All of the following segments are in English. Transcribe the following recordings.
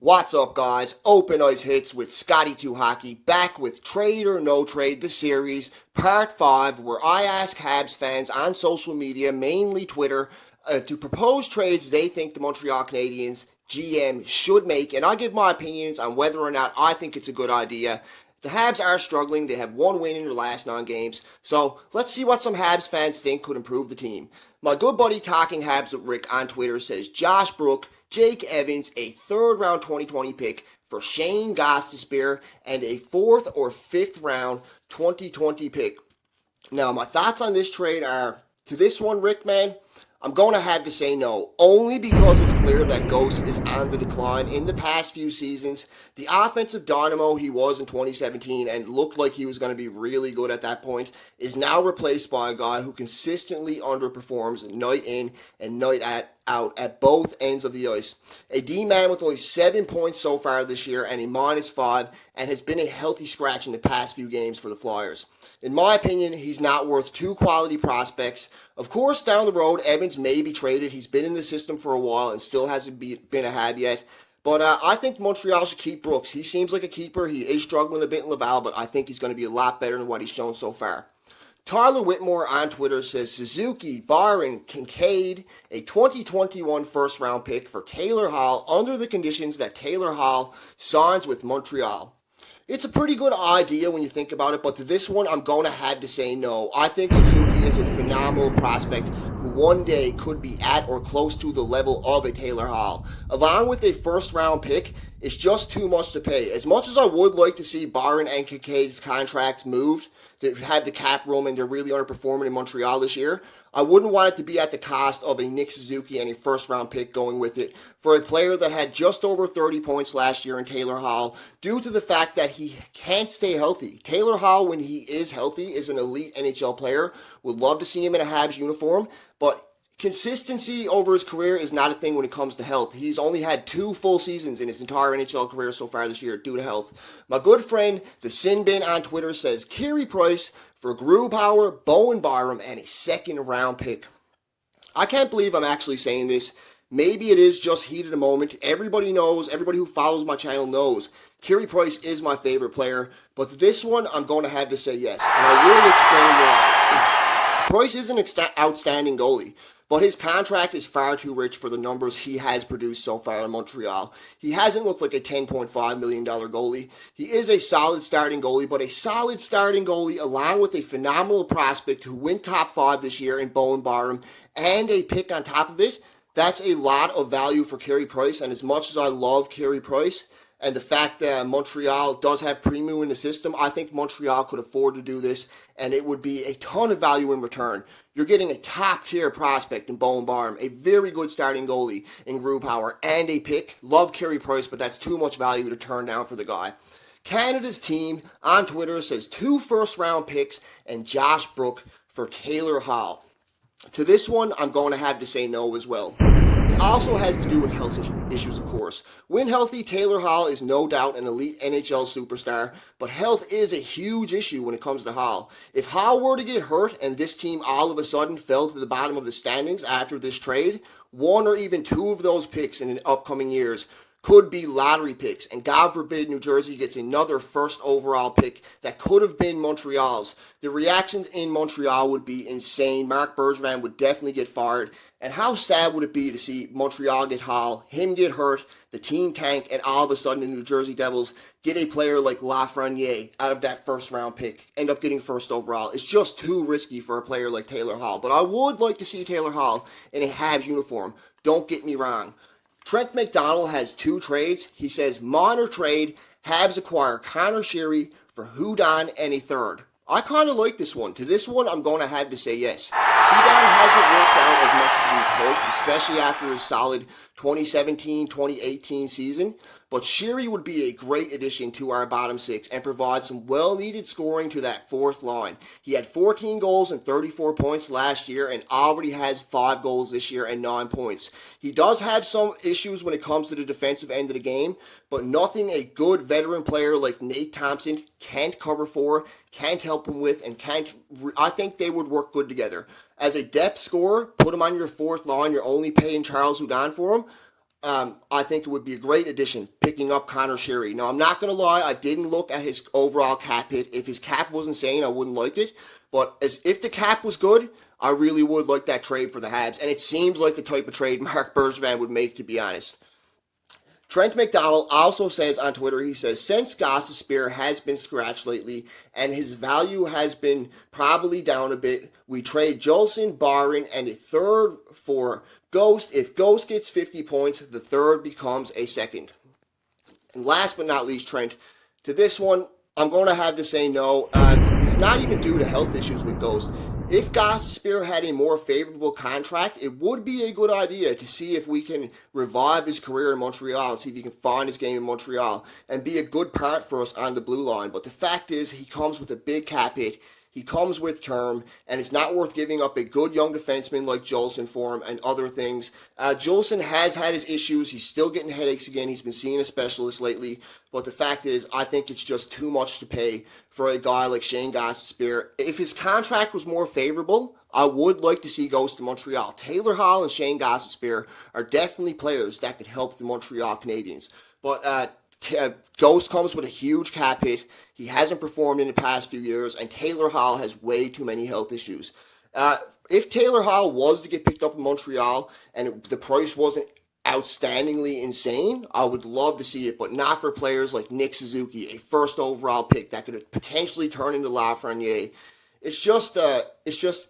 What's up, guys? Open Ice Hits with Scotty2 Hockey, back with Trade or No Trade, the series, part 5, where I ask Habs fans on social media, mainly Twitter, to propose trades they think the Montreal Canadiens GM should make, and I give my opinions on whether or not I think it's a good idea. The Habs are struggling. They have one win in their last 9 games, so let's see what some Habs fans think could improve the team. My good buddy Talking Habs with Rick on Twitter says Josh Brook, Jake Evans, a third round 2020 pick for Shane Gostisbehere, and a fourth or fifth round 2020 pick. Now, my thoughts on this trade are, to this one, Rick, man, I'm going to have to say no, only because it's clear that Ghost is on the decline. In the past few seasons, the offensive dynamo he was in 2017 and looked like he was going to be really good at that point is now replaced by a guy who consistently underperforms night in and night out at both ends of the ice. A D-man with only 7 points so far this year and a -5, and has been a healthy scratch in the past few games for the Flyers. In my opinion, he's not worth two quality prospects. Of course, down the road, Evans may be traded. He's been in the system for a while and still hasn't been a Hab yet. But I think Montreal should keep Brooks. He seems like a keeper. He is struggling a bit in Laval, but I think he's going to be a lot better than what he's shown so far. Tyler Whitmore on Twitter says Suzuki, Byron, Kincaid, a 2021 first-round pick for Taylor Hall under the conditions that Taylor Hall signs with Montreal. It's a pretty good idea when you think about it, but to this one, I'm going to have to say no. I think Suzuki is a phenomenal prospect who one day could be at or close to the level of a Taylor Hall. Along with a first-round pick, it's just too much to pay. As much as I would like to see Byron and Kincaid's contracts moved to have the cap room and they're really underperforming in Montreal this year, I wouldn't want it to be at the cost of a Nick Suzuki and a first-round pick going with it for a player that had just over 30 points last year in Taylor Hall due to the fact that he can't stay healthy. Taylor Hall, when he is healthy, is an elite NHL player. Would love to see him in a Habs uniform, but consistency over his career is not a thing when it comes to health. He's only had 2 full seasons in his entire NHL career so far this year due to health. My good friend, the Sin Bin on Twitter, says Carey Price for Grubauer, Bowen Byram, and a second-round pick. I can't believe I'm actually saying this. Maybe it is just heat of the moment. Everybody knows, everybody who follows my channel knows, Carey Price is my favorite player. But to this one, I'm going to have to say yes, and I will explain why. Price is an outstanding goalie, but his contract is far too rich for the numbers he has produced so far in Montreal. He hasn't looked like a $10.5 million goalie. He is a solid starting goalie, but a solid starting goalie along with a phenomenal prospect who went top 5 this year in Bowen Byram and a pick on top of it, that's a lot of value for Carey Price. And as much as I love Carey Price and the fact that Montreal does have Primo in the system, I think Montreal could afford to do this, and it would be a ton of value in return. You're getting a top-tier prospect in Bowen Byram, a very good starting goalie in Grubauer, and a pick. Love Carey Price, but that's too much value to turn down for the guy. Canada's team on Twitter says 2 first-round picks and Josh Brook for Taylor Hall. To this one, I'm going to have to say no as well. It also has to do with health issues, of course. When healthy, Taylor Hall is no doubt an elite NHL superstar, but health is a huge issue when it comes to Hall. If Hall were to get hurt and this team all of a sudden fell to the bottom of the standings after this trade, 1 or even 2 of those picks in the upcoming years could be lottery picks, and God forbid New Jersey gets another first overall pick that could have been Montreal's. The reactions in Montreal would be insane. Marc Bergevin would definitely get fired, and how sad would it be to see Montreal get Hall, him get hurt, the team tank, and all of a sudden the New Jersey Devils get a player like Lafreniere out of that first round pick, end up getting first overall. It's just too risky for a player like Taylor Hall, but I would like to see Taylor Hall in a Habs uniform. Don't get me wrong. Trent McDonald has 2 trades. He says, minor trade, Habs acquire Connor Sheary for Hudon and a third. I kind of like this one. To this one, I'm going to have to say yes. Hudon hasn't worked out as much as we've hoped, especially after his solid 2017-2018 season. But Sheary would be a great addition to our bottom 6 and provide some well-needed scoring to that fourth line. He had 14 goals and 34 points last year and already has 5 goals this year and 9 points. He does have some issues when it comes to the defensive end of the game, but nothing a good veteran player like Nate Thompson can't cover for, can't help him with, and I think they would work good together. As a depth scorer, put him on your fourth line. You're only paying Charles Hudon for him. I think it would be a great addition picking up Connor Sherry. Now, I'm not going to lie, I didn't look at his overall cap hit. If his cap was insane, I wouldn't like it. But if the cap was good, I really would like that trade for the Habs. And it seems like the type of trade Mark Bergevin would make, to be honest. Trent McDonald also says on Twitter, he says, since Gossespierre has been scratched lately and his value has been probably down a bit, we trade Jolson, Barron, and a third for Ghost. If Ghost gets 50 points, the third becomes a second. And last but not least, Trent, to this one, I'm going to have to say no. It's not even due to health issues with Ghost. If Gossespierre had a more favorable contract, it would be a good idea to see if we can revive his career in Montreal and see if he can find his game in Montreal and be a good part for us on the blue line. But the fact is, he comes with a big cap hit. He comes with term, and it's not worth giving up a good young defenseman like Jolson for him and other things. Jolson has had his issues. He's still getting headaches again. He's been seeing a specialist lately. But the fact is, I think it's just too much to pay for a guy like Shane Gossespierre. If his contract was more favorable, I would like to see Ghost to Montreal. Taylor Hall and Shane Gossespierre are definitely players that could help the Montreal Canadiens. But Ghost comes with a huge cap hit. He hasn't performed in the past few years, and Taylor Hall has way too many health issues. If Taylor Hall was to get picked up in Montreal and the price wasn't outstandingly insane, I would love to see it, but not for players like Nick Suzuki, a first overall pick that could potentially turn into Lafreniere. It's just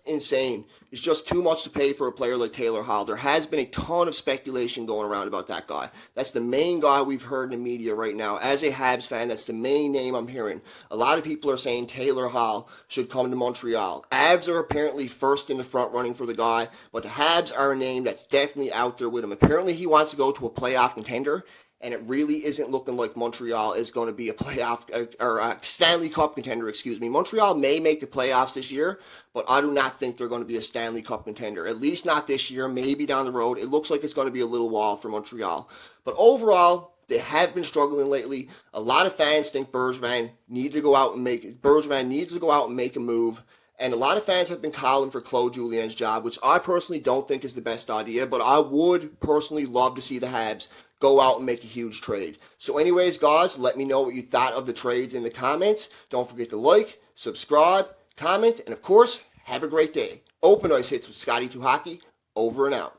insane. It's just too much to pay for a player like Taylor Hall. There has been a ton of speculation going around about that guy. That's the main guy we've heard in the media right now. As a Habs fan, that's the main name I'm hearing. A lot of people are saying Taylor Hall should come to Montreal. Avs are apparently first in the front running for the guy, but the Habs are a name that's definitely out there with him. Apparently he wants to go to a playoff contender, and it really isn't looking like Montreal is going to be a playoff or a Stanley Cup contender, excuse me. Montreal may make the playoffs this year, but I do not think they're going to be a Stanley Cup contender. At least not this year, maybe down the road. It looks like it's going to be a little while for Montreal. But overall, they have been struggling lately. A lot of fans think Bergevin needs to go out and make a move. And a lot of fans have been calling for Claude Julien's job, which I personally don't think is the best idea, but I would personally love to see the Habs go out and make a huge trade. So anyways, guys, let me know what you thought of the trades in the comments. Don't forget to like, subscribe, comment, and of course, have a great day. Open Ice Hits with Scotty 2 Hockey, over and out.